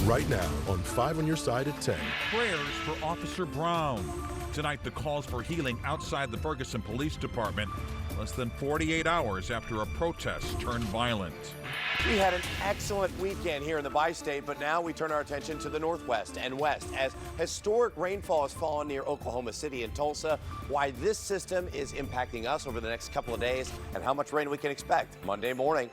right now on 5 on your side at 10. Prayers for Officer Brown. Tonight, the calls for healing outside the Ferguson Police Department, less than 48 hours after a protest turned violent. We had an excellent weekend here in the bi-state, but now we turn our attention to the northwest and west as historic rainfall has fallen near Oklahoma City and Tulsa. Why this system is impacting us over the next couple of days and how much rain we can expect Monday morning.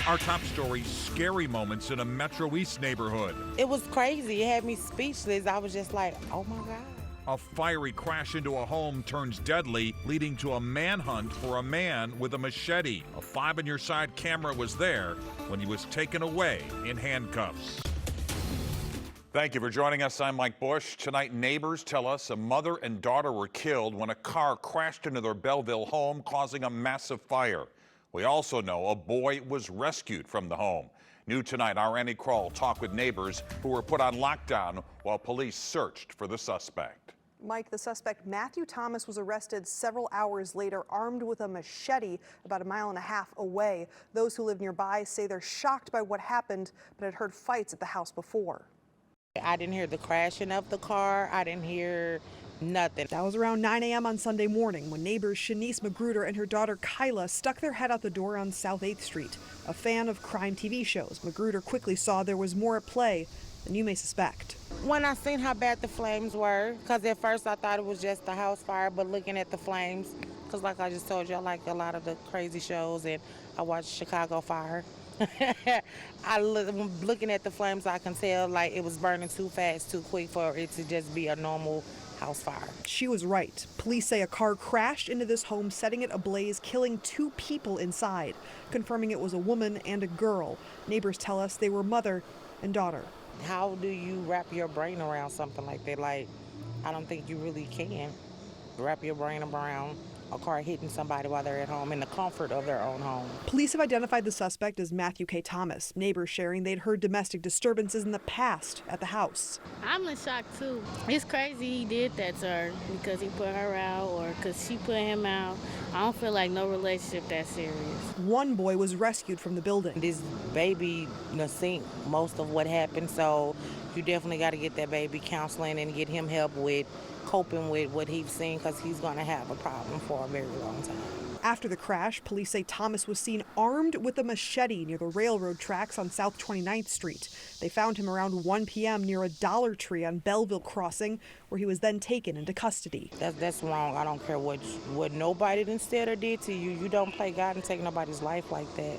Our top story, scary moments in a Metro East neighborhood. It was crazy. It had me speechless. I was just like, oh my God. A fiery crash into a home turns deadly, leading to a manhunt for a man with a machete. A 5 on your side camera was there when he was taken away in handcuffs. Thank you for joining us. I'm Mike Bush. Tonight, neighbors tell us a mother and daughter were killed when a car crashed into their Belleville home, causing a massive fire. We also know a boy was rescued from the home. New tonight, our Annie Kroll talked with neighbors who were put on lockdown while police searched for the suspect. Mike, the suspect Matthew Thomas was arrested several hours later, armed with a machete about 1.5 miles away. Those who live nearby say they're shocked by what happened, but had heard fights at the house before. I didn't hear the crashing of the car. I didn't hear nothing. That was around 9 a.m. on Sunday morning when neighbors Shanice Magruder and her daughter Kyla stuck their head out the door on South 8th Street. A fan of crime TV shows, Magruder quickly saw there was more at play than you may suspect. When I seen how bad the flames were, because at first I thought it was just a house fire, but looking at the flames, because like I just told you, I like a lot of the crazy shows, and I watched Chicago Fire. Looking at the flames, I can tell like it was burning too fast, too quick for it to just be a normal house fire. She was right. Police say a car crashed into this home, setting it ablaze, killing 2 people inside, confirming it was a woman and a girl. Neighbors tell us they were mother and daughter. How do you wrap your brain around something like that? Like, I don't think you really can wrap your brain around a car hitting somebody while they're at home in the comfort of their own home. Police have identified the suspect as Matthew K. Thomas. Neighbors sharing they'd heard domestic disturbances in the past at the house. I'm in shock too. It's crazy he did that to her because he put her out or because she put him out. I don't feel like no relationship that serious. One boy was rescued from the building. This baby seen most of what happened, so you definitely got to get that baby counseling and get him help with coping with what he's seen, because he's going to have a problem for a very long time. After the crash, police say Thomas was seen armed with a machete near the railroad tracks on South 29th Street. They found him around 1 p.m. near a Dollar Tree on Belleville Crossing, where he was then taken into custody. That's wrong. I don't care what nobody done said or did to you. You don't play God and take nobody's life like that.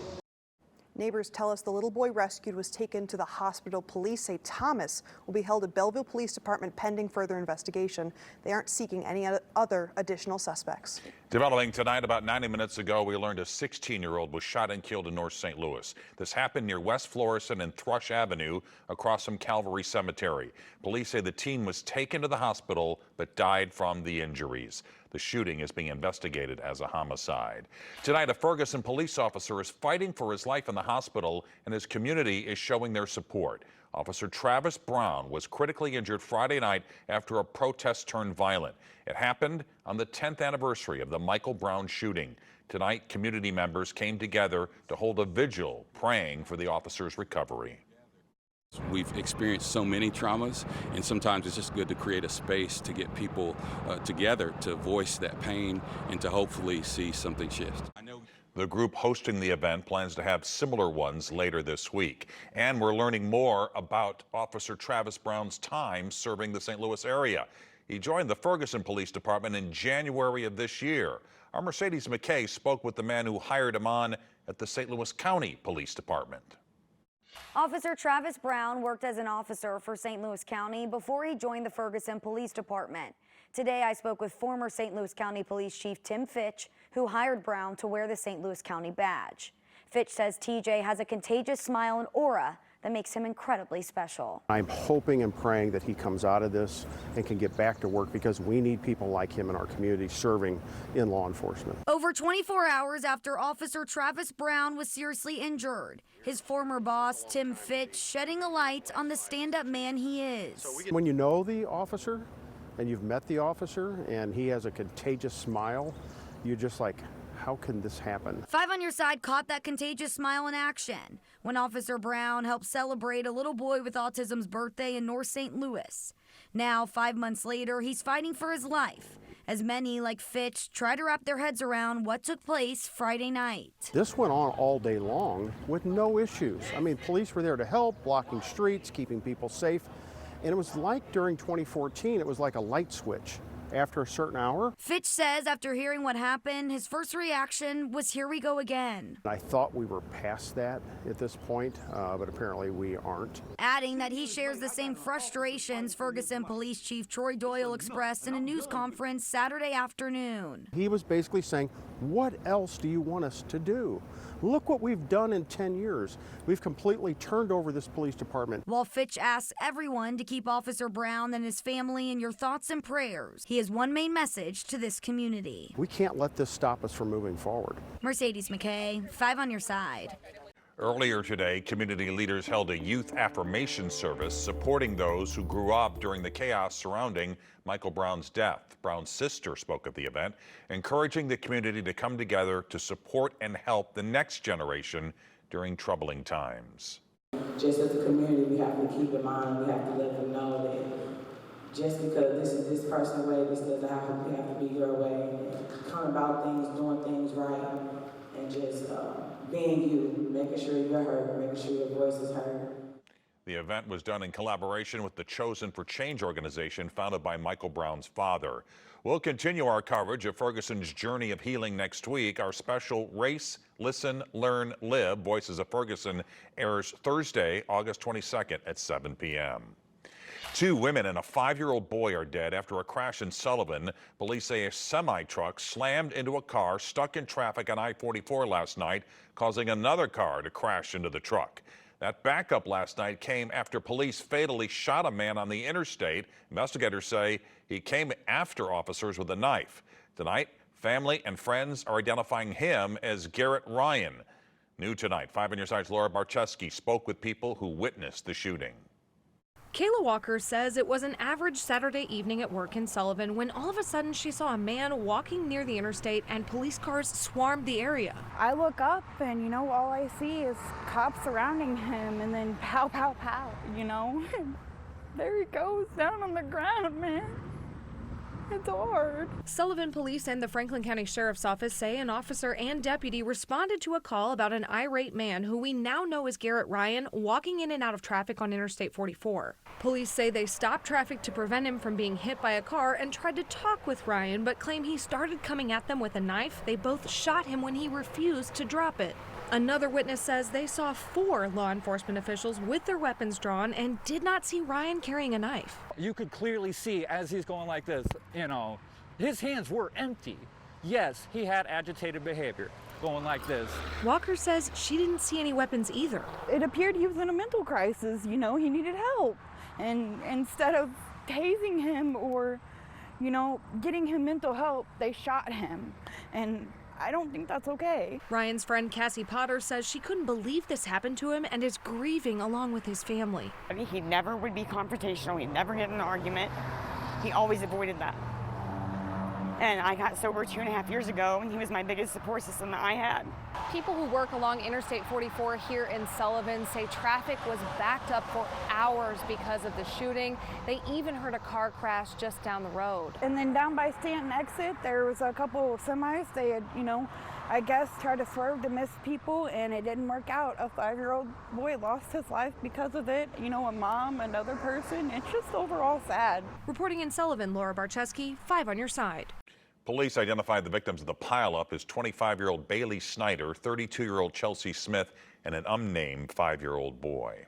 Neighbors tell us the little boy rescued was taken to the hospital. Police say Thomas will be held at Belleville Police Department pending further investigation. They aren't seeking any other additional suspects. Developing tonight, about 90 minutes ago, we learned a 16-year-old was shot and killed in North St. Louis. This happened near West Florissant and Thrush Avenue across from Calvary Cemetery. Police say the teen was taken to the hospital but died from the injuries. The shooting is being investigated as a homicide. Tonight, a Ferguson police officer is fighting for his life in the hospital, and his community is showing their support. Officer Travis Brown was critically injured Friday night after a protest turned violent. It happened on the 10th anniversary of the Michael Brown shooting. Tonight, community members came together to hold a vigil praying for the officer's recovery. We've experienced so many traumas, and sometimes it's just good to create a space to get people together to voice that pain and to hopefully see something shift. The group hosting the event plans to have similar ones later this week. And we're learning more about Officer Travis Brown's time serving the St. Louis area. He joined the Ferguson Police Department in January of this year. Our Mercedes McKay spoke with the man who hired him on at the St. Louis County Police Department. Officer Travis Brown worked as an officer for St. Louis County before he joined the Ferguson Police Department. Today, I spoke with former St. Louis County Police Chief Tim Fitch, who hired Brown to wear the St. Louis County badge. Fitch says TJ has a contagious smile and aura that makes him incredibly special. I'm hoping and praying that he comes out of this and can get back to work, because we need people like him in our community serving in law enforcement. Over 24 hours after Officer Travis Brown was seriously injured, his former boss, Tim Fitch, shedding a light on the stand-up man he is. When you know the officer and you've met the officer and he has a contagious smile, you're just like, how can this happen? 5 on Your Side caught that contagious smile in action when Officer Brown helped celebrate a little boy with autism's birthday in North St. Louis. Now, 5 months later, he's fighting for his life, as many, like Fitch, try to wrap their heads around what took place Friday night. This went on all day long with no issues. I mean, police were there to help, blocking streets, keeping people safe. And it was like during 2014, it was like a light switch. After a certain hour. Fitch says after hearing what happened, his first reaction was, here we go again. I thought we were past that at this point, but apparently we aren't. Adding that he shares the same frustrations Ferguson Police Chief Troy Doyle expressed in a news conference Saturday afternoon. He was basically saying, what else do you want us to do? Look what we've done in 10 years. We've completely turned over this police department. While Fitch asks everyone to keep Officer Brown and his family in your thoughts and prayers, he has one main message to this community. We can't let this stop us from moving forward. Mercedes McKay, 5 on Your Side. Earlier today, community leaders held a youth affirmation service supporting those who grew up during the chaos surrounding Michael Brown's death. Brown's sister spoke at the event, encouraging the community to come together to support and help the next generation during troubling times. Just as a community, we have to keep in mind, we have to let them know that just because this is this person's way, this doesn't have to be your way. Come about things, doing things right, and just being you, making sure you're heard, making sure your voice is heard. The event was done in collaboration with the Chosen for Change organization founded by Michael Brown's father. We'll continue our coverage of Ferguson's journey of healing next week. Our special Race, Listen, Learn, Live, Voices of Ferguson airs Thursday, August 22nd at 7 p.m. 2 women and a 5-year-old boy are dead after a crash in Sullivan. Police say a semi-truck slammed into a car stuck in traffic on I-44 last night, causing another car to crash into the truck. That backup last night came after police fatally shot a man on the interstate. Investigators say he came after officers with a knife. Tonight, family and friends are identifying him as Garrett Ryan. New tonight, 5 on Your Side's Laura Barczewski spoke with people who witnessed the shooting. Kayla Walker says it was an average Saturday evening at work in Sullivan when all of a sudden she saw a man walking near the interstate and police cars swarmed the area. I look up and, all I see is cops surrounding him and then pow, pow, pow, There he goes down on the ground, man. It's hard. Sullivan Police and the Franklin County Sheriff's Office say an officer and deputy responded to a call about an irate man who we now know as Garrett Ryan walking in and out of traffic on Interstate 44. Police say they stopped traffic to prevent him from being hit by a car and tried to talk with Ryan, but claim he started coming at them with a knife. They both shot him when he refused to drop it. Another witness says they saw 4 law enforcement officials with their weapons drawn and did not see Ryan carrying a knife. You could clearly see as he's going like this, his hands were empty. Yes, he had agitated behavior going like this. Walker says she didn't see any weapons either. It appeared he was in a mental crisis, he needed help. And instead of tasing him or, getting him mental help, they shot him. And I don't think that's okay. Ryan's friend Cassie Potter says she couldn't believe this happened to him and is grieving along with his family. He never would be confrontational. He'd never get in an argument. He always avoided that. And I got sober 2.5 years ago, and he was my biggest support system that I had. People who work along Interstate 44 here in Sullivan say traffic was backed up for hours because of the shooting. They even heard a car crash just down the road. And then down by Stanton exit, there was a couple of semis. They had, I guess, tried to swerve to miss people, and it didn't work out. A 5-year-old boy lost his life because of it. A mom, another person. It's just overall sad. Reporting in Sullivan, Laura Barczewski, 5 on Your Side. Police identified the victims of the pileup as 25-year-old Bailey Snyder, 32-year-old Chelsea Smith, and an unnamed 5-year-old boy.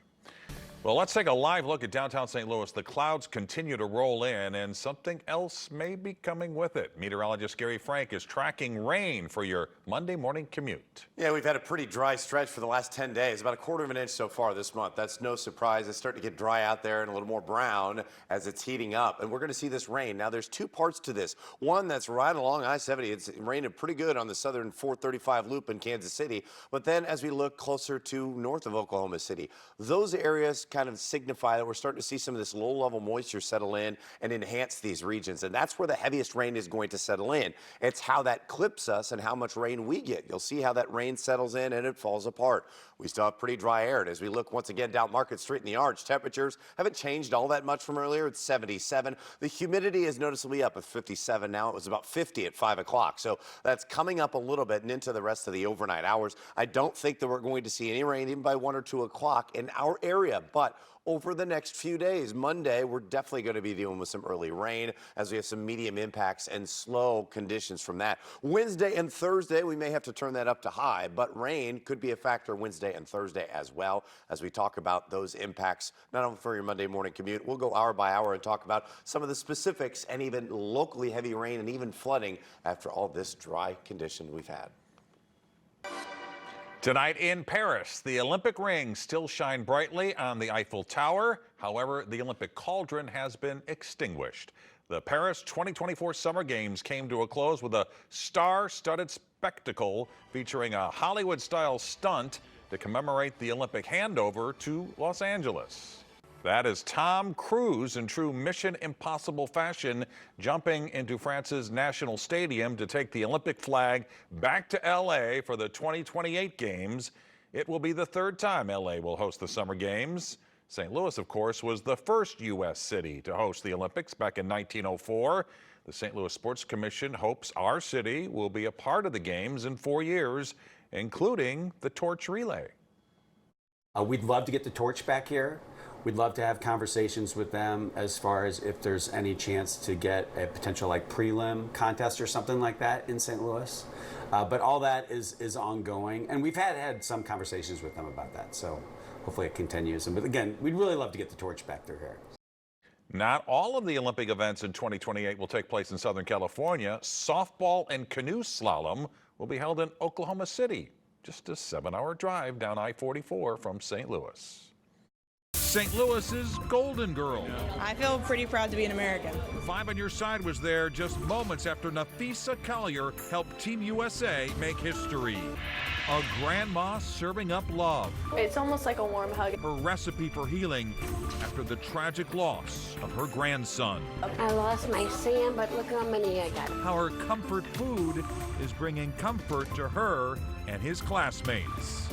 Well, let's take a live look at downtown St. Louis. The clouds continue to roll in, and something else may be coming with it. Meteorologist Gary Frank is tracking rain for your Monday morning commute. Yeah, we've had a pretty dry stretch for the last 10 days, about 1/4 of an inch so far this month. That's no surprise. It's starting to get dry out there and a little more brown as it's heating up, and we're going to see this rain. Now, there's 2 parts to this. One that's right along I-70. It's raining pretty good on the southern 435 loop in Kansas City, but then as we look closer to north of Oklahoma City, those areas kind of signify that we're starting to see some of this low-level moisture settle in and enhance these regions. And that's where the heaviest rain is going to settle in. It's how that clips us and how much rain we get. You'll see how that rain settles in and it falls apart. We still have pretty dry air. And as we look once again down Market Street in the Arch, temperatures haven't changed all that much from earlier. It's 77. The humidity is noticeably up at 57 now. It was about 50 at 5 o'clock. So that's coming up a little bit and into the rest of the overnight hours. I don't think that we're going to see any rain even by 1 or 2 o'clock in our area, but over the next few days, Monday, we're definitely going to be dealing with some early rain as we have some medium impacts and slow conditions from that. Wednesday and Thursday, we may have to turn that up to high, but rain could be a factor Wednesday and Thursday as well as we talk about those impacts, not only for your Monday morning commute. We'll go hour by hour and talk about some of the specifics and even locally heavy rain and even flooding after all this dry condition we've had. Tonight in Paris, the Olympic rings still shine brightly on the Eiffel Tower. However, the Olympic cauldron has been extinguished. The Paris 2024 Summer Games came to a close with a star-studded spectacle featuring a Hollywood-style stunt to commemorate the Olympic handover to Los Angeles. That is Tom Cruise in true Mission Impossible fashion, jumping into France's National Stadium to take the Olympic flag back to L.A. for the 2028 Games. It will be the third time L.A. will host the Summer Games. St. Louis, of course, was the first U.S. city to host the Olympics back in 1904. The St. Louis Sports Commission hopes our city will be a part of the Games in 4 years, including the torch relay. We'd love to get the torch back here. We'd love to have conversations with them as far as if there's any chance to get a potential like prelim contest or something like that in St. Louis. But all that is ongoing, and we've had some conversations with them about that. So hopefully it continues. But again, we'd really love to get the torch back through here. Not all of the Olympic events in 2028 will take place in Southern California. Softball and canoe slalom will be held in Oklahoma City, just a 7-hour drive down I-44 from St. Louis. St. Louis's Golden Girl. I feel pretty proud to be an American. 5 on Your Side was there just moments after Nafisa Collier helped Team USA make history. A grandma serving up love. It's almost like a warm hug. Her recipe for healing after the tragic loss of her grandson. I lost my Sam, but look how many I got. How her comfort food is bringing comfort to her and his classmates.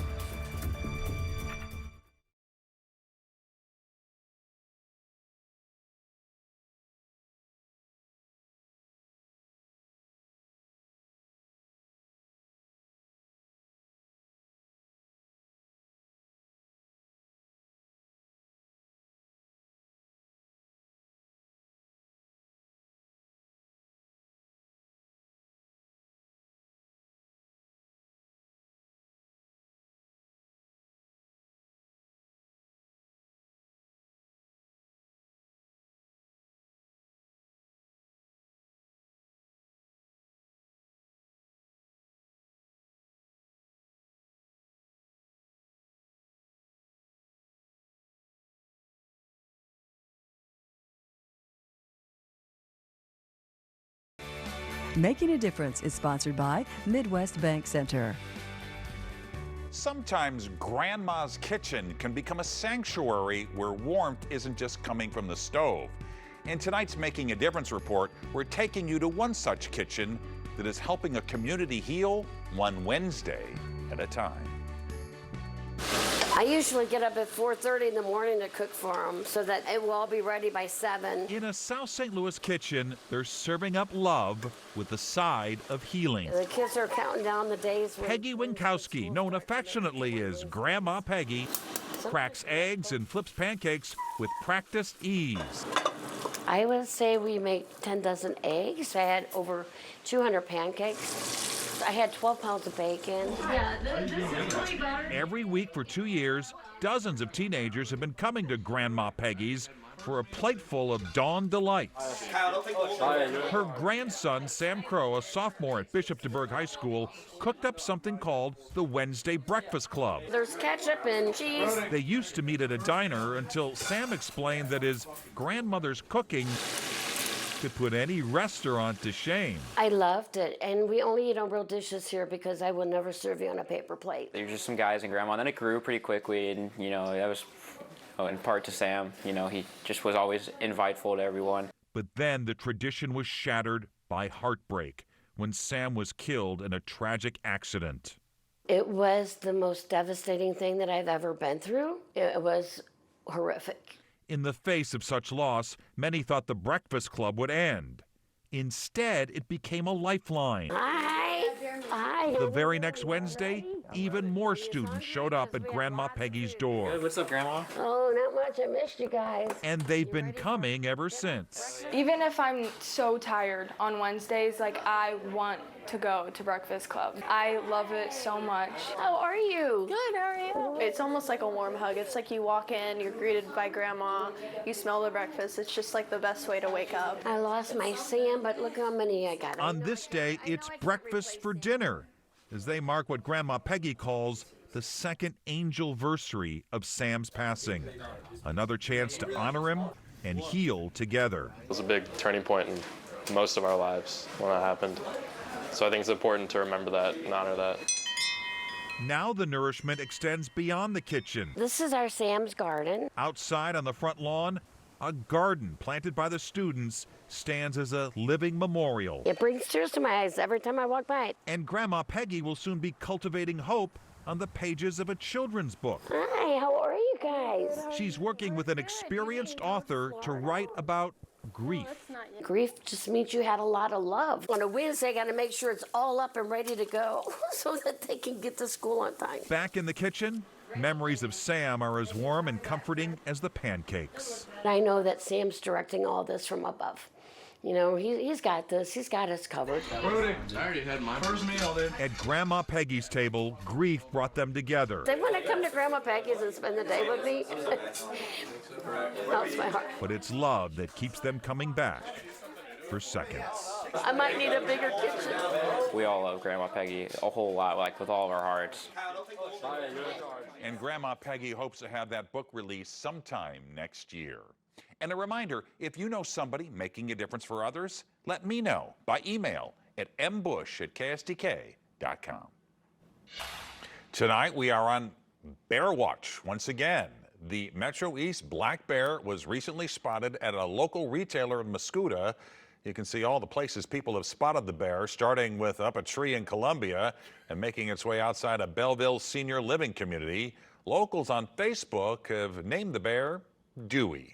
Making a Difference is sponsored by Midwest Bank Center. Sometimes Grandma's kitchen can become a sanctuary where warmth isn't just coming from the stove. In tonight's Making a Difference report, we're taking you to one such kitchen that is helping a community heal one Wednesday at a time. I usually get up at 4:30 in the morning to cook for them so that it will all be ready by 7. In a South St. Louis kitchen, they're serving up love with a side of healing. The kids are counting down the days. Peggy Winkowski, known affectionately as Grandma Peggy, cracks eggs and flips pancakes with practiced ease. I would say we make 10 dozen eggs. I had over 200 pancakes. I had 12 pounds of bacon. Yeah, this is really better. Every week for 2 years, dozens of teenagers have been coming to Grandma Peggy's for a plateful of dawn delights. Her grandson, Sam Crow, a sophomore at Bishop DuBourg High School, cooked up something called the Wednesday Breakfast Club. There's ketchup and cheese. They used to meet at a diner until Sam explained that his grandmother's cooking could put any restaurant to shame. I loved it, and we only eat on real dishes here because I will never serve you on a paper plate. They were just some guys and Grandma, and then it grew pretty quickly, and that was in part to Sam. You know, he just was always inviteful to everyone. But then the tradition was shattered by heartbreak when Sam was killed in a tragic accident. It was the most devastating thing that I've ever been through. It was horrific. In the face of such loss, many thought the Breakfast Club would end. Instead, it became a lifeline. Hi. The very next Wednesday, even more students showed up at Grandma Peggy's door. Hey, what's up, Grandma? Oh, not much. I missed you guys. And they've been coming ever since. Even if I'm so tired on Wednesdays, like, I want to go to Breakfast Club. I love it so much. How are you? Good, how are you? It's almost like a warm hug. It's like you walk in, you're greeted by Grandma, you smell the breakfast. It's just like the best way to wake up. I lost my Sam, but look how many I got. On this day, it's breakfast for dinner, as they mark what Grandma Peggy calls the second angelversary of Sam's passing. Another chance to honor him and heal together. It was a big turning point in most of our lives when that happened. So I think it's important to remember that and honor that. Now the nourishment extends beyond the kitchen. This is our Sam's garden. Outside on the front lawn, a garden planted by the students stands as a living memorial. It brings tears to my eyes every time I walk by it. And Grandma Peggy will soon be cultivating hope on the pages of a children's book. Hi, how are you guys? She's working with an experienced author to write about grief. Grief just means you had a lot of love. On a Wednesday, I got to make sure it's all up and ready to go so that they can get to school on time. Back in the kitchen, memories of Sam are as warm and comforting as the pancakes. I know that Sam's directing all this from above. You know, he's got this. He's got us covered. Rudy, I already had my first meal, dude. At Grandma Peggy's table, grief brought them together. They want to come to Grandma Peggy's and spend the day with me. Melts my heart. But it's love that keeps them coming back for seconds. I might need a bigger kitchen. We all love Grandma Peggy a whole lot, like with all of our hearts. And Grandma Peggy hopes to have that book released sometime next year. And a reminder, if you know somebody making a difference for others, let me know by email at mbush@ksdk.com. Tonight we are on Bear Watch once again. The Metro East black bear was recently spotted at a local retailer in Mascoutah. You can see all the places people have spotted the bear, starting with up a tree in Columbia and making its way outside a Belleville senior living community. Locals on Facebook have named the bear Dewey.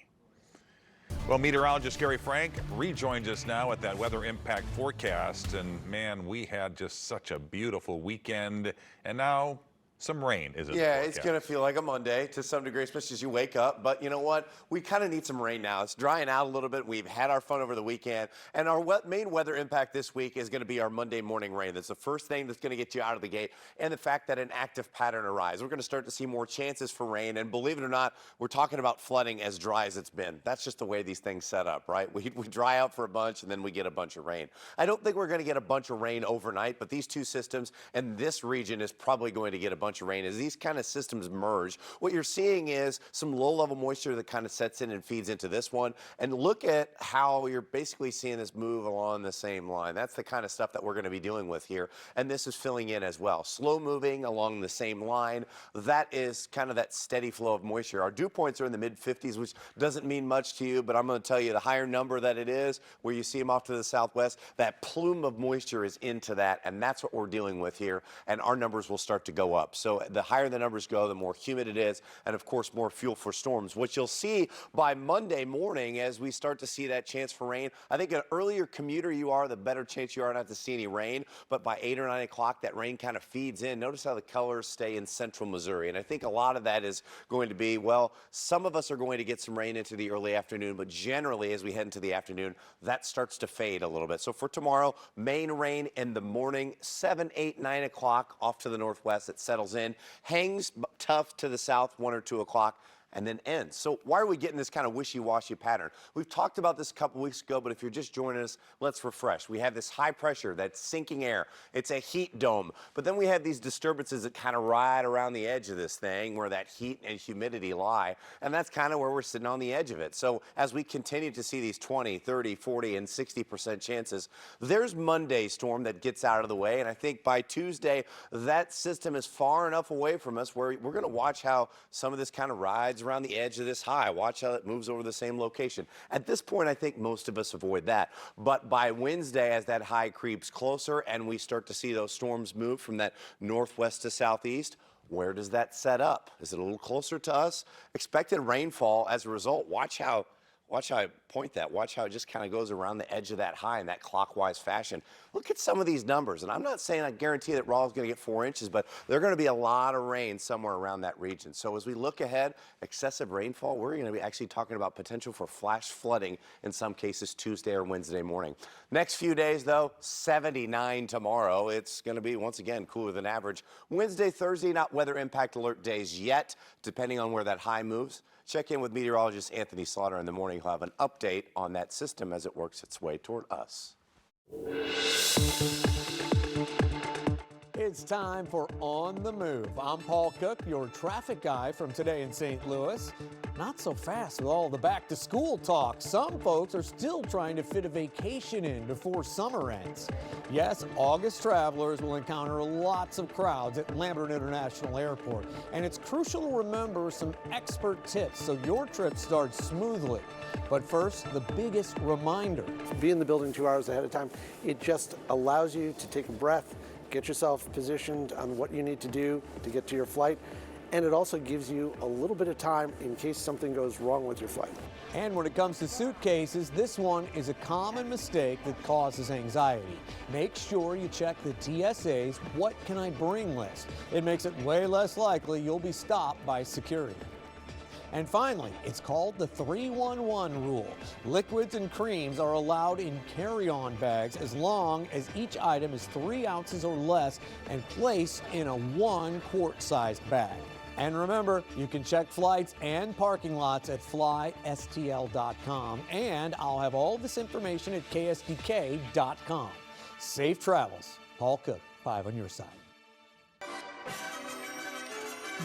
Well, meteorologist Gary Frank rejoins us now at that weather impact forecast. And man, we had just such a beautiful weekend. And now some rain is in the forecast. It's going to feel like a Monday to some degree, especially as you wake up. But you know what? We kind of need some rain now. It's drying out a little bit. We've had our fun over the weekend. And our main weather impact this week is going to be our Monday morning rain. That's the first thing that's going to get you out of the gate. And the fact that an active pattern arrives. We're going to start to see more chances for rain. And believe it or not, we're talking about flooding as dry as it's been. That's just the way these things set up, right? We dry out for a bunch and then we get a bunch of rain. I don't think we're going to get a bunch of rain overnight, but these two systems and this region is probably going to get a bunch of rain as these kind of systems merge. What you're seeing is some low-level moisture that kind of sets in and feeds into this one. And look at how you're basically seeing this move along the same line. That's the kind of stuff that we're going to be dealing with here. And this is filling in as well. Slow moving along the same line. That is kind of that steady flow of moisture. Our dew points are in the mid-50s, which doesn't mean much to you, but I'm going to tell you the higher number that it is, where you see them off to the southwest, that plume of moisture is into that, and that's what we're dealing with here. And our numbers will start to go up. So the higher the numbers go, the more humid it is, and of course more fuel for storms. What you'll see by Monday morning as we start to see that chance for rain, I think an earlier commuter you are, the better chance you are not to see any rain, but by 8 or 9 o'clock that rain kind of feeds in. Notice how the colors stay in central Missouri, and I think a lot of that is going to be, well, some of us are going to get some rain into the early afternoon, but generally as we head into the afternoon, that starts to fade a little bit. So for tomorrow, main rain in the morning, 7, 8, 9 o'clock off to the northwest, it settles in. Hangs tough to the south, 1 or 2 o'clock, and then ends. So why are we getting this kind of wishy-washy pattern? We've talked about this a couple weeks ago, but if you're just joining us, let's refresh. We have this high pressure, that's sinking air. It's a heat dome. But then we have these disturbances that kind of ride around the edge of this thing where that heat and humidity lie, and that's kind of where we're sitting on the edge of it. So as we continue to see these 20, 30, 40, and 60% chances, there's Monday's storm that gets out of the way, and I think by Tuesday, that system is far enough away from us where we're going to watch how some of this kind of rides around the edge of this high. Watch how it moves over the same location. At this point, I think most of us avoid that. But by Wednesday, as that high creeps closer and we start to see those storms move from that northwest to southeast, where does that set up? Is it a little closer to us? Expected rainfall as a result. Watch how I point that. Watch how it just kind of goes around the edge of that high in that clockwise fashion. Look at some of these numbers. And I'm not saying I guarantee that Raleigh's going to get 4 inches, but there's going to be a lot of rain somewhere around that region. So as we look ahead, excessive rainfall, we're going to be actually talking about potential for flash flooding in some cases Tuesday or Wednesday morning. Next few days, though, 79 tomorrow. It's going to be, once again, cooler than average. Wednesday, Thursday, not weather impact alert days yet, depending on where that high moves. Check in with meteorologist Anthony Slaughter in the morning. He'll have an update on that system as it works its way toward us. It's time for On the Move. I'm Paul Cook, your traffic guy from Today in St. Louis. Not so fast with all the back-to-school talk. Some folks are still trying to fit a vacation in before summer ends. Yes, August travelers will encounter lots of crowds at Lambert International Airport. And it's crucial to remember some expert tips so your trip starts smoothly. But first, the biggest reminder. Be in the building 2 hours ahead of time. It just allows you to take a breath, get yourself positioned on what you need to do to get to your flight. And it also gives you a little bit of time in case something goes wrong with your flight. And when it comes to suitcases, this one is a common mistake that causes anxiety. Make sure you check the TSA's What Can I Bring list. It makes it way less likely you'll be stopped by security. And finally, it's called the 3-1-1 rule. Liquids and creams are allowed in carry-on bags as long as each item is 3 ounces or less and placed in a 1 quart-sized bag. And remember, you can check flights and parking lots at flystl.com, and I'll have all this information at KSDK.com. Safe travels. Paul Cook, 5 on your side.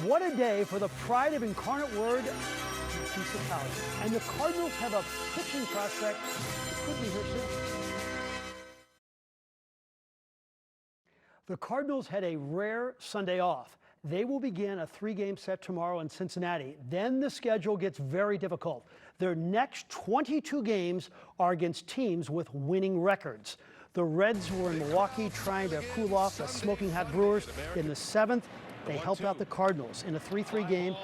What a day for the pride of Incarnate Word municipality. And the Cardinals have a pitching prospect that could be here soon. The Cardinals had a rare Sunday off. They will begin a 3-game set tomorrow in Cincinnati. Then the schedule gets very difficult. Their next 22 games are against teams with winning records. The Reds were in Milwaukee trying to cool off the smoking hot Brewers. In the 7th, they helped out the Cardinals in a 3-3 game.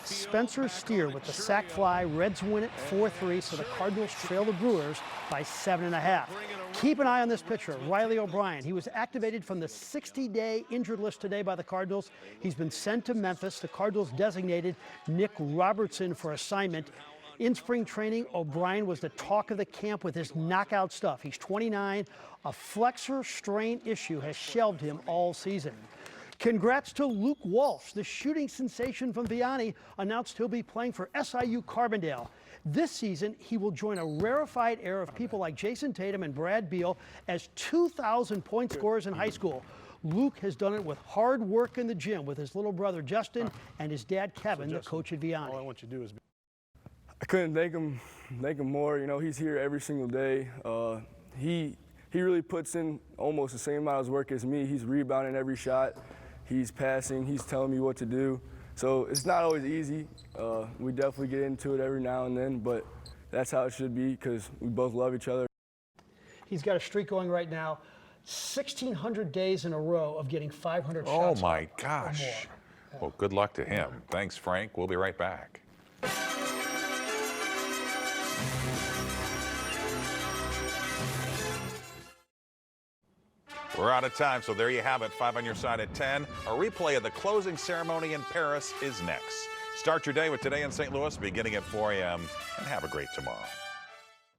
Spencer Steer with the sac fly. Reds win it 4-3, so the Cardinals trail the Brewers by 7.5. Keep an eye on this pitcher, Riley O'Brien. He was activated from the 60-day injured list today by the Cardinals. He's been sent to Memphis. The Cardinals designated Nick Robertson for assignment. In spring training, O'Brien was the talk of the camp with his knockout stuff. He's 29. A flexor strain issue has shelved him all season. Congrats to Luke Walsh, the shooting sensation from Vianney, announced he'll be playing for SIU Carbondale. This season, he will join a rarefied era of people like Jason Tatum and Brad Beal as 2,000 point scorers in high school. Luke has done it with hard work in the gym with his little brother Justin and his dad Kevin, the coach at Vianney. All I want you to do is I couldn't thank him more. You know, he's here every single day. He really puts in almost the same amount of work as me. He's rebounding every shot. He's passing. He's telling me what to do. So it's not always easy. We definitely get into it every now and then, but that's how it should be because we both love each other. He's got a streak going right now, 1,600 days in a row of getting 500 shots. Oh, my gosh. Well, good luck to him. Thanks, Frank. We'll be right back. We're out of time, so there you have it. 5 on your side at 10. A replay of the closing ceremony in Paris is next. Start your day with Today in St. Louis beginning at 4 a.m. and have a great tomorrow.